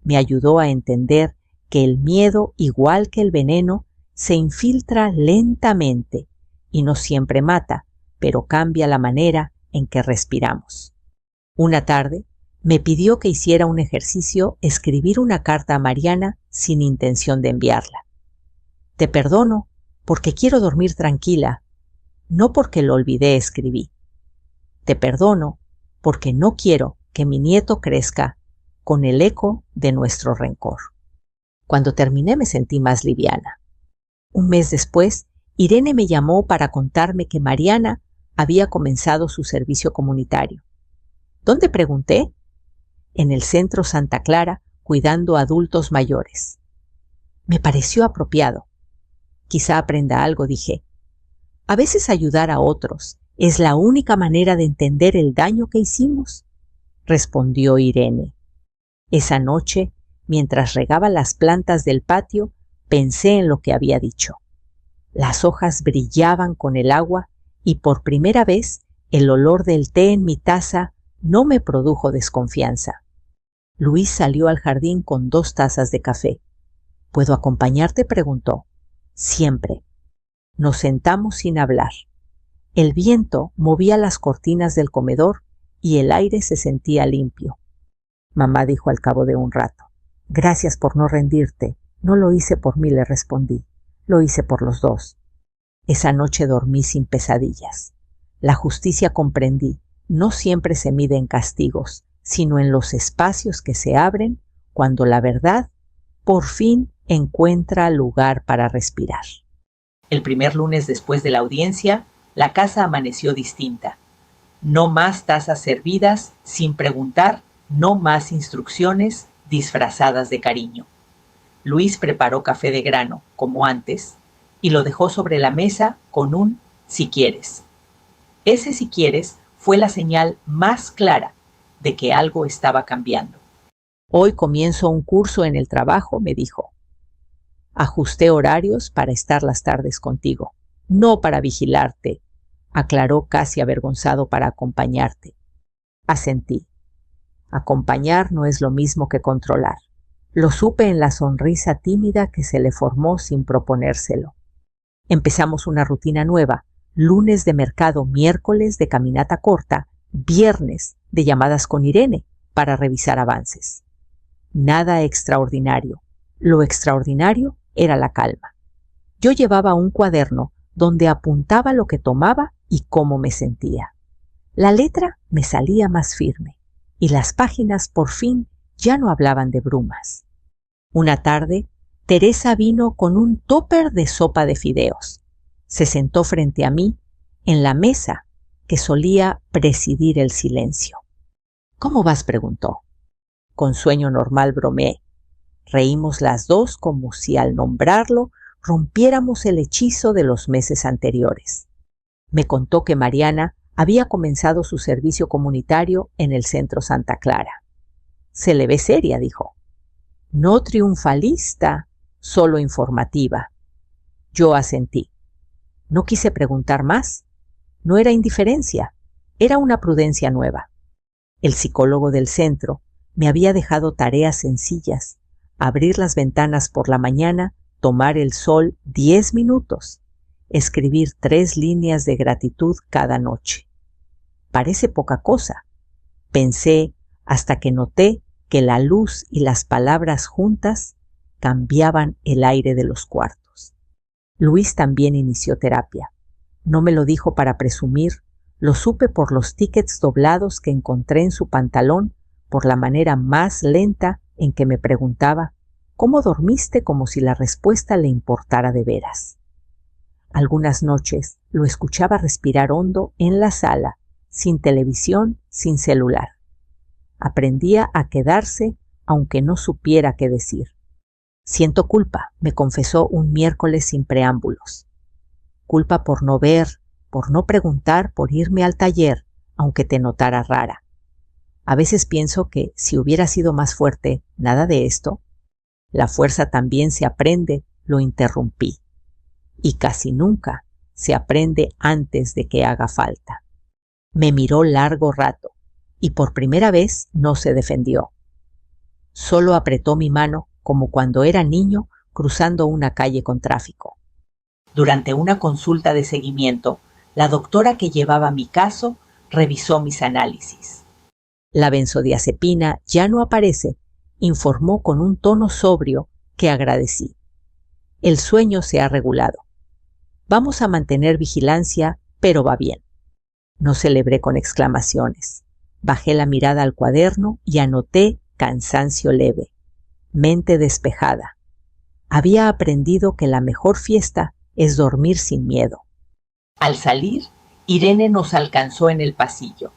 Me ayudó a entender que el miedo, igual que el veneno, se infiltra lentamente y no siempre mata, pero cambia la manera en que respiramos. Una tarde me pidió que hiciera un ejercicio, escribir una carta a Mariana sin intención de enviarla. Te perdono porque quiero dormir tranquila, no porque lo olvidé, escribí. Te perdono porque no quiero que mi nieto crezca con el eco de nuestro rencor. Cuando terminé me sentí más liviana. Un mes después, Irene me llamó para contarme que Mariana había comenzado su servicio comunitario. ¿Dónde pregunté? En el Centro Santa Clara, cuidando a adultos mayores. Me pareció apropiado. Quizá aprenda algo, dije. A veces ayudar a otros es la única manera de entender el daño que hicimos, respondió Irene. Esa noche, mientras regaba las plantas del patio, pensé en lo que había dicho. Las hojas brillaban con el agua y por primera vez el olor del té en mi taza no me produjo desconfianza. Luis salió al jardín con 2 tazas de café. ¿Puedo acompañarte?, preguntó. Siempre. Nos sentamos sin hablar. El viento movía las cortinas del comedor y el aire se sentía limpio. Mamá dijo al cabo de un rato. Gracias por no rendirte. No lo hice por mí, le respondí. Lo hice por los dos. Esa noche dormí sin pesadillas. La justicia comprendí. No siempre se mide en castigos, sino en los espacios que se abren cuando la verdad por fin encuentra lugar para respirar. El primer lunes después de la audiencia, la casa amaneció distinta. No más tazas servidas sin preguntar, no más instrucciones disfrazadas de cariño. Luis preparó café de grano, como antes, y lo dejó sobre la mesa con un «si quieres». Ese «si quieres» fue la señal más clara de que algo estaba cambiando. Hoy comienzo un curso en el trabajo, me dijo. Ajusté horarios para estar las tardes contigo, no para vigilarte, aclaró casi avergonzado, para acompañarte. Asentí. Acompañar no es lo mismo que controlar. Lo supe en la sonrisa tímida que se le formó sin proponérselo. Empezamos una rutina nueva, lunes de mercado, miércoles de caminata corta, viernes de llamadas con Irene para revisar avances. Nada extraordinario. Lo extraordinario era la calma. Yo llevaba un cuaderno donde apuntaba lo que tomaba y cómo me sentía. La letra me salía más firme y las páginas por fin ya no hablaban de brumas. Una tarde, Teresa vino con un tóper de sopa de fideos. Se sentó frente a mí en la mesa que solía presidir el silencio. ¿Cómo vas?, preguntó. Con sueño normal, bromeé. Reímos las dos como si al nombrarlo rompiéramos el hechizo de los meses anteriores. Me contó que Mariana había comenzado su servicio comunitario en el Centro Santa Clara. Se le ve seria, dijo. No triunfalista, solo informativa. Yo asentí. No quise preguntar más. No era indiferencia, era una prudencia nueva. El psicólogo del centro me había dejado tareas sencillas: abrir las ventanas por la mañana, tomar el sol 10 minutos, escribir 3 líneas de gratitud cada noche. Parece poca cosa, pensé, hasta que noté que la luz y las palabras juntas cambiaban el aire de los cuartos. Luis también inició terapia. No me lo dijo para presumir, lo supe por los tickets doblados que encontré en su pantalón, por la manera más lenta en que me preguntaba ¿cómo dormiste?, como si la respuesta le importara de veras. Algunas noches lo escuchaba respirar hondo en la sala, sin televisión, sin celular. Aprendía a quedarse aunque no supiera qué decir. Siento culpa, me confesó un miércoles sin preámbulos. Culpa por no ver, por no preguntar, por irme al taller, aunque te notara rara. A veces pienso que si hubiera sido más fuerte, nada de esto. La fuerza también se aprende, lo interrumpí. Y casi nunca se aprende antes de que haga falta. Me miró largo rato y por primera vez no se defendió. Solo apretó mi mano como cuando era niño cruzando una calle con tráfico. Durante una consulta de seguimiento, la doctora que llevaba mi caso revisó mis análisis. La benzodiazepina ya no aparece, informó con un tono sobrio que agradecí. El sueño se ha regulado. Vamos a mantener vigilancia, pero va bien. No celebré con exclamaciones. Bajé la mirada al cuaderno y anoté cansancio leve, mente despejada. Había aprendido que la mejor fiesta es dormir sin miedo. Al salir, Irene nos alcanzó en el pasillo.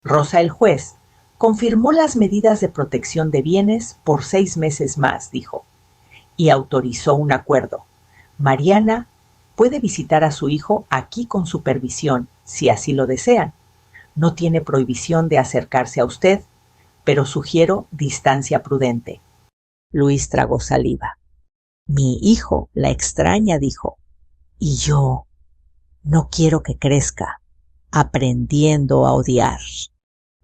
Rosa, el juez, confirmó las medidas de protección de bienes por 6 meses más, dijo, y autorizó un acuerdo. Mariana puede visitar a su hijo aquí con supervisión, si así lo desean. No tiene prohibición de acercarse a usted, pero sugiero distancia prudente. Luis tragó saliva. Mi hijo la extraña, dijo, y yo no quiero que crezca aprendiendo a odiar.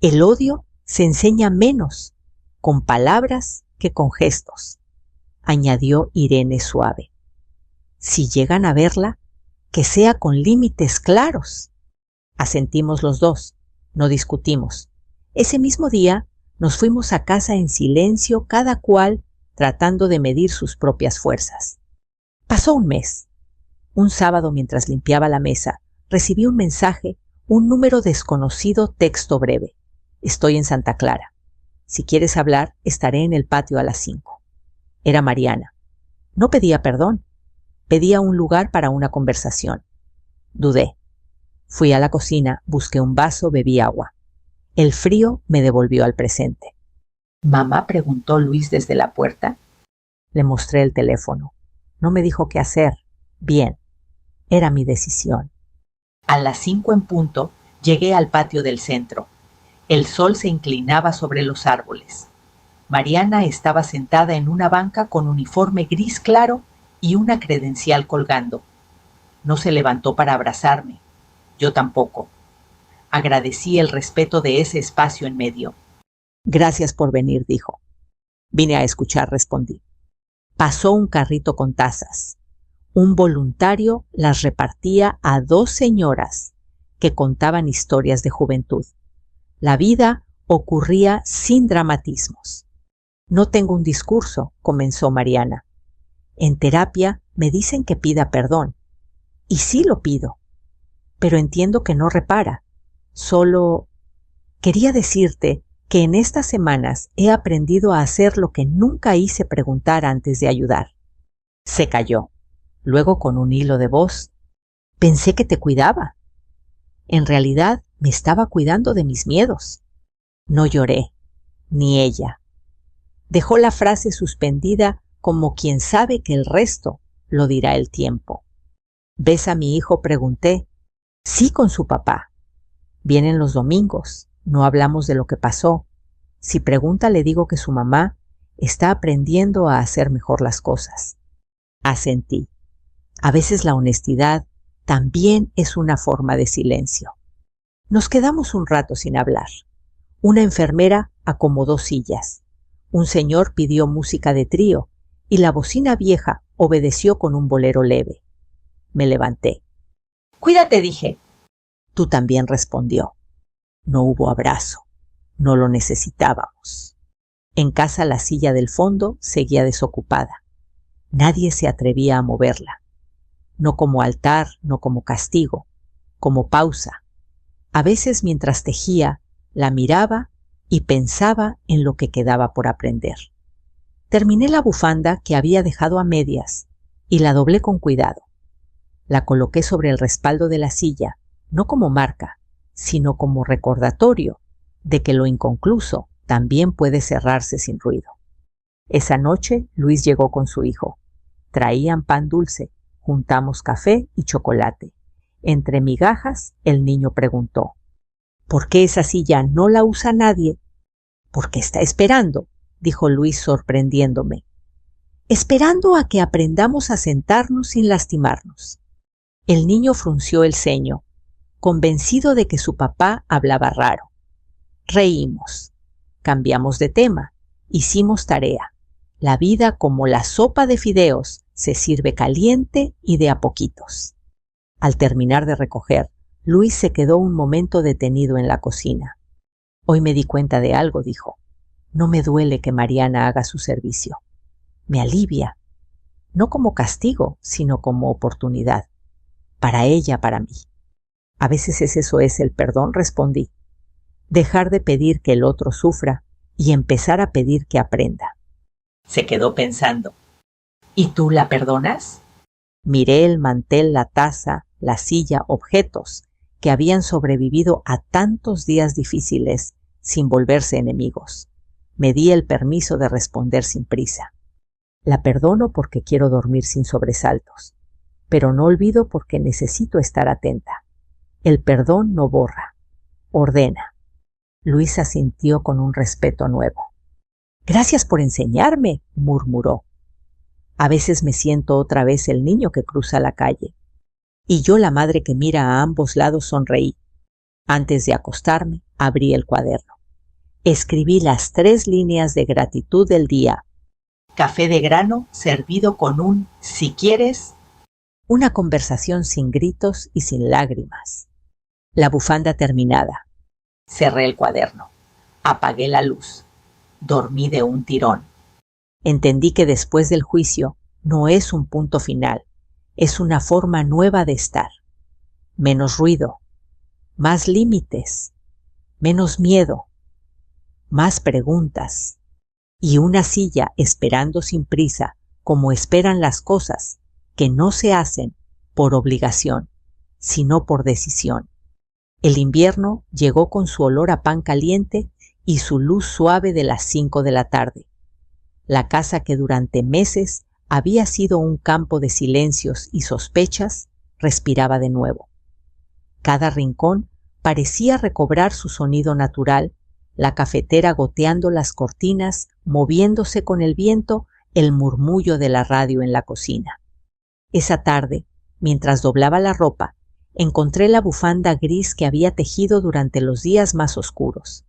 El odio se enseña menos con palabras que con gestos, añadió Irene suave. Si llegan a verla, que sea con límites claros. Asentimos los dos, no discutimos. Ese mismo día nos fuimos a casa en silencio, cada cual tratando de medir sus propias fuerzas. Pasó un mes. Un sábado, mientras limpiaba la mesa, recibí un mensaje, un número desconocido, texto breve. Estoy en Santa Clara. Si quieres hablar, estaré en el patio a las 5. Era Mariana. No pedía perdón. Pedía un lugar para una conversación. Dudé. Fui a la cocina, busqué un vaso, bebí agua. El frío me devolvió al presente. ¿Mamá?, preguntó Luis desde la puerta. Le mostré el teléfono. No me dijo qué hacer. Bien. Era mi decisión. A las 5 en punto, llegué al patio del centro. El sol se inclinaba sobre los árboles. Mariana estaba sentada en una banca con uniforme gris claro y una credencial colgando. No se levantó para abrazarme. Yo tampoco. Agradecí el respeto de ese espacio en medio. Gracias por venir, dijo. Vine a escuchar, respondí. Pasó un carrito con tazas. Un voluntario las repartía a 2 señoras que contaban historias de juventud. La vida ocurría sin dramatismos. No tengo un discurso, comenzó Mariana. En terapia me dicen que pida perdón. Y sí lo pido. Pero entiendo que no repara. Solo quería decirte que en estas semanas he aprendido a hacer lo que nunca hice preguntar antes de ayudar. Se calló. Luego, con un hilo de voz, pensé que te cuidaba. En realidad, me estaba cuidando de mis miedos. No lloré, ni ella. Dejó la frase suspendida como quien sabe que el resto lo dirá el tiempo. ¿Ves a mi hijo?, pregunté. Sí, con su papá. Vienen los domingos, no hablamos de lo que pasó. Si pregunta, le digo que su mamá está aprendiendo a hacer mejor las cosas. Asentí. A veces la honestidad también es una forma de silencio. Nos quedamos un rato sin hablar. Una enfermera acomodó sillas. Un señor pidió música de trío y la bocina vieja obedeció con un bolero leve. Me levanté. «Cuídate», dije. Tú también, respondió. No hubo abrazo. No lo necesitábamos. En casa la silla del fondo seguía desocupada. Nadie se atrevía a moverla. No como altar, no como castigo, como pausa. A veces, mientras tejía, la miraba y pensaba en lo que quedaba por aprender. Terminé la bufanda que había dejado a medias y la doblé con cuidado. La coloqué sobre el respaldo de la silla, no como marca, sino como recordatorio de que lo inconcluso también puede cerrarse sin ruido. Esa noche Luis llegó con su hijo. Traían pan dulce, juntamos café y chocolate. Entre migajas, el niño preguntó: ¿por qué esa silla no la usa nadie? Porque está esperando, dijo Luis, sorprendiéndome. Esperando a que aprendamos a sentarnos sin lastimarnos. El niño frunció el ceño, convencido de que su papá hablaba raro. Reímos. Cambiamos de tema. Hicimos tarea. La vida, como la sopa de fideos, se sirve caliente y de a poquitos. Al terminar de recoger, Luis se quedó un momento detenido en la cocina. Hoy me di cuenta de algo, dijo. No me duele que Mariana haga su servicio. Me alivia. No como castigo, sino como oportunidad. Para ella, para mí. A veces eso es el perdón, respondí. Dejar de pedir que el otro sufra y empezar a pedir que aprenda. Se quedó pensando. ¿Y tú la perdonas? Miré el mantel, la taza, la silla, objetos que habían sobrevivido a tantos días difíciles sin volverse enemigos. Me di el permiso de responder sin prisa. La perdono porque quiero dormir sin sobresaltos, pero no olvido porque necesito estar atenta. El perdón no borra, ordena. Luis asintió con un respeto nuevo. Gracias por enseñarme, murmuró. A veces me siento otra vez el niño que cruza la calle. Y yo la madre que mira a ambos lados sonreí. Antes de acostarme, abrí el cuaderno. Escribí las 3 líneas de gratitud del día. Café de grano servido con un si quieres. Una conversación sin gritos y sin lágrimas. La bufanda terminada. Cerré el cuaderno. Apagué la luz. Dormí de un tirón. Entendí que después del juicio no es un punto final, es una forma nueva de estar. Menos ruido, más límites, menos miedo, más preguntas y una silla esperando sin prisa, como esperan las cosas que no se hacen por obligación, sino por decisión. El invierno llegó con su olor a pan caliente y su luz suave de las 5 de la tarde. La casa que durante meses había sido un campo de silencios y sospechas, respiraba de nuevo. Cada rincón parecía recobrar su sonido natural, la cafetera goteando las cortinas, moviéndose con el viento, el murmullo de la radio en la cocina. Esa tarde, mientras doblaba la ropa, encontré la bufanda gris que había tejido durante los días más oscuros.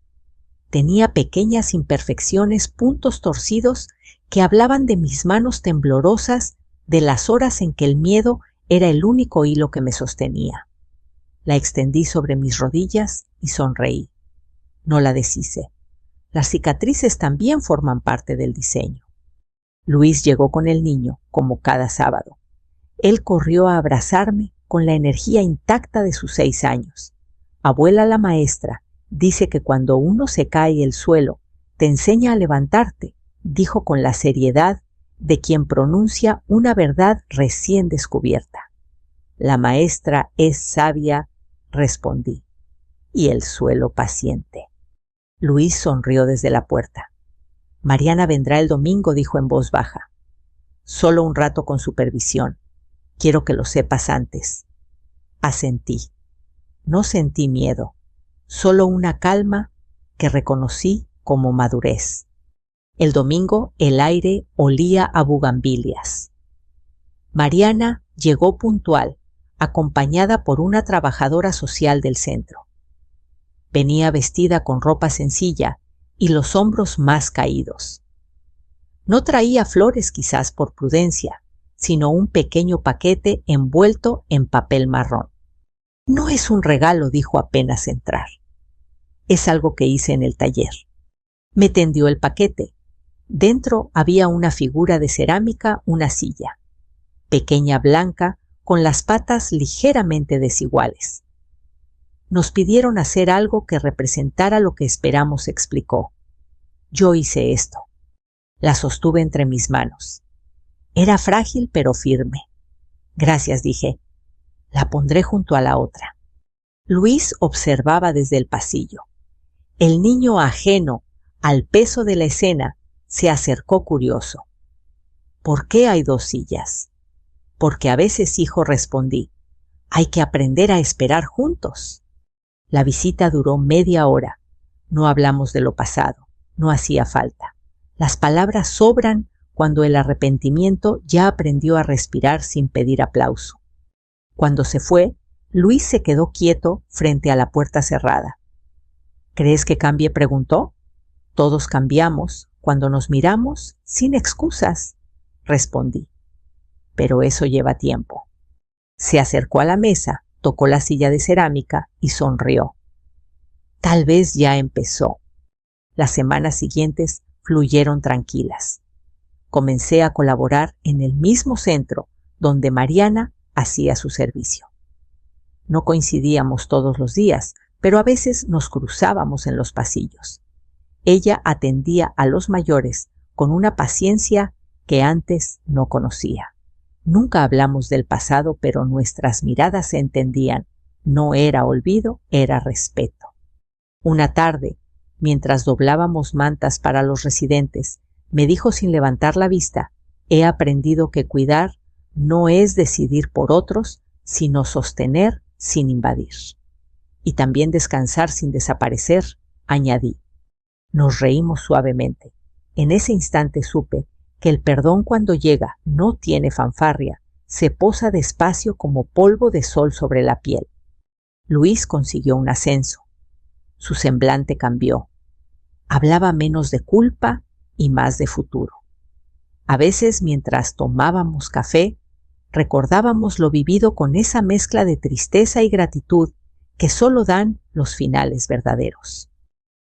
Tenía pequeñas imperfecciones, puntos torcidos que hablaban de mis manos temblorosas, de las horas en que el miedo era el único hilo que me sostenía. La extendí sobre mis rodillas y sonreí. No la deshice. Las cicatrices también forman parte del diseño. Luis llegó con el niño, como cada sábado. Él corrió a abrazarme con la energía intacta de sus 6 años. Abuela la maestra dice que cuando uno se cae al suelo, te enseña a levantarte, dijo con la seriedad de quien pronuncia una verdad recién descubierta. La maestra es sabia, respondí, y el suelo paciente. Luis sonrió desde la puerta. Mariana vendrá el domingo, dijo en voz baja. Solo un rato con supervisión. Quiero que lo sepas antes. Asentí. No sentí miedo. Solo una calma que reconocí como madurez. El domingo el aire olía a bugambilias. Mariana llegó puntual, acompañada por una trabajadora social del centro. Venía vestida con ropa sencilla y los hombros más caídos. No traía flores quizás por prudencia, sino un pequeño paquete envuelto en papel marrón. No es un regalo, dijo apenas entrar. Es algo que hice en el taller. Me tendió el paquete. Dentro había una figura de cerámica, una silla, pequeña, blanca, con las patas ligeramente desiguales. Nos pidieron hacer algo que representara lo que esperamos, explicó. Yo hice esto. La sostuve entre mis manos. Era frágil pero firme. Gracias, dije. La pondré junto a la otra. Luis observaba desde el pasillo. El niño, ajeno al peso de la escena, se acercó curioso. ¿Por qué hay 2 sillas? Porque a veces, hijo, respondí, hay que aprender a esperar juntos. La visita duró media hora. No hablamos de lo pasado. No hacía falta. Las palabras sobran cuando el arrepentimiento ya aprendió a respirar sin pedir aplauso. Cuando se fue, Luis se quedó quieto frente a la puerta cerrada. ¿Crees que cambie?, preguntó. Todos cambiamos cuando nos miramos sin excusas, respondí. Pero eso lleva tiempo. Se acercó a la mesa, tocó la silla de cerámica y sonrió. Tal vez ya empezó. Las semanas siguientes fluyeron tranquilas. Comencé a colaborar en el mismo centro donde Mariana hacía su servicio. No coincidíamos todos los días, pero a veces nos cruzábamos en los pasillos. Ella atendía a los mayores con una paciencia que antes no conocía. Nunca hablamos del pasado, pero nuestras miradas se entendían. No era olvido, era respeto. Una tarde, mientras doblábamos mantas para los residentes, me dijo sin levantar la vista: he aprendido que cuidar no es decidir por otros, sino sostener sin invadir. Y también descansar sin desaparecer, añadí. Nos reímos suavemente. En ese instante supe que el perdón, cuando llega, no tiene fanfarria, se posa despacio como polvo de sol sobre la piel. Luis consiguió un ascenso. Su semblante cambió. Hablaba menos de culpa y más de futuro. A veces, mientras tomábamos café, recordábamos lo vivido con esa mezcla de tristeza y gratitud que solo dan los finales verdaderos.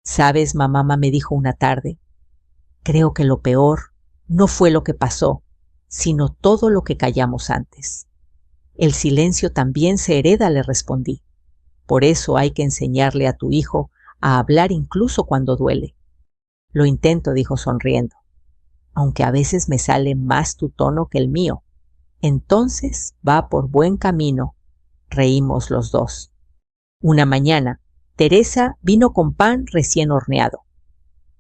¿Sabes, mamá?, me dijo una tarde, creo que lo peor no fue lo que pasó, sino todo lo que callamos antes. El silencio también se hereda, le respondí. Por eso hay que enseñarle a tu hijo a hablar incluso cuando duele. Lo intento, dijo sonriendo, aunque a veces me sale más tu tono que el mío. Entonces va por buen camino. Reímos los dos. Una mañana, Teresa vino con pan recién horneado.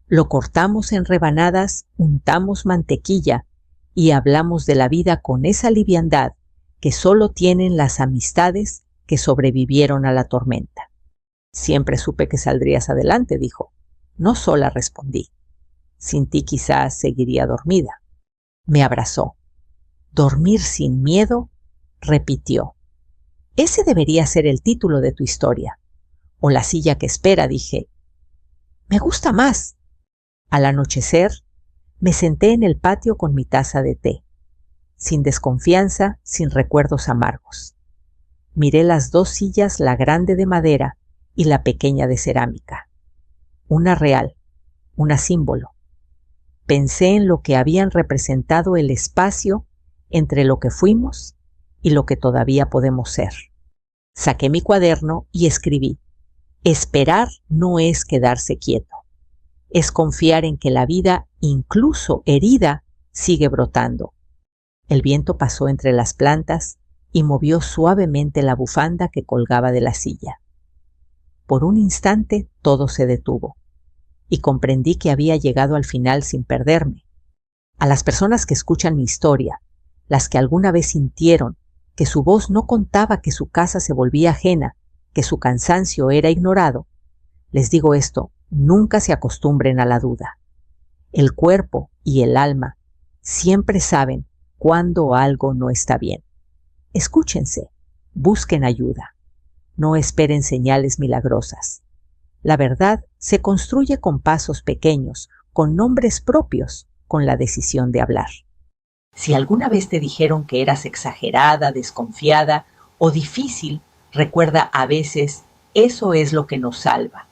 Lo cortamos en rebanadas, untamos mantequilla y hablamos de la vida con esa liviandad que solo tienen las amistades que sobrevivieron a la tormenta. Siempre supe que saldrías adelante, dijo. No sola, respondí. Sin ti quizás seguiría dormida. Me abrazó. Dormir sin miedo, repitió. Ese debería ser el título de tu historia. O La silla que espera, dije. Me gusta más. Al anochecer, me senté en el patio con mi taza de té, sin desconfianza, sin recuerdos amargos. Miré las dos sillas, la grande de madera y la pequeña de cerámica. Una real, una símbolo. Pensé en lo que habían representado el espacio entre lo que fuimos y lo que todavía podemos ser. Saqué mi cuaderno y escribí. Esperar no es quedarse quieto. Es confiar en que la vida, incluso herida, sigue brotando. El viento pasó entre las plantas y movió suavemente la bufanda que colgaba de la silla. Por un instante todo se detuvo y comprendí que había llegado al final sin perderme. A las personas que escuchan mi historia, las que alguna vez sintieron que su voz no contaba, que su casa se volvía ajena, que su cansancio era ignorado, les digo esto: nunca se acostumbren a la duda. El cuerpo y el alma siempre saben cuando algo no está bien. Escúchense, busquen ayuda. No esperen señales milagrosas. La verdad se construye con pasos pequeños, con nombres propios, con la decisión de hablar. Si alguna vez te dijeron que eras exagerada, desconfiada o difícil, recuerda, a veces eso es lo que nos salva.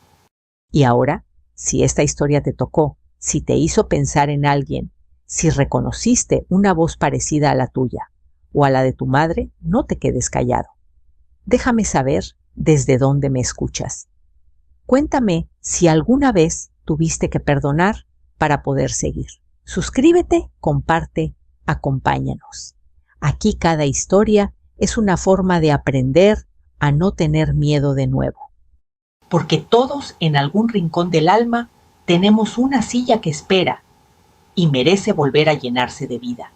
Y ahora, si esta historia te tocó, si te hizo pensar en alguien, si reconociste una voz parecida a la tuya o a la de tu madre, no te quedes callado. Déjame saber desde dónde me escuchas. Cuéntame si alguna vez tuviste que perdonar para poder seguir. Suscríbete, comparte, acompáñanos. Aquí cada historia es una forma de aprender a no tener miedo de nuevo. Porque todos en algún rincón del alma tenemos una silla que espera y merece volver a llenarse de vida.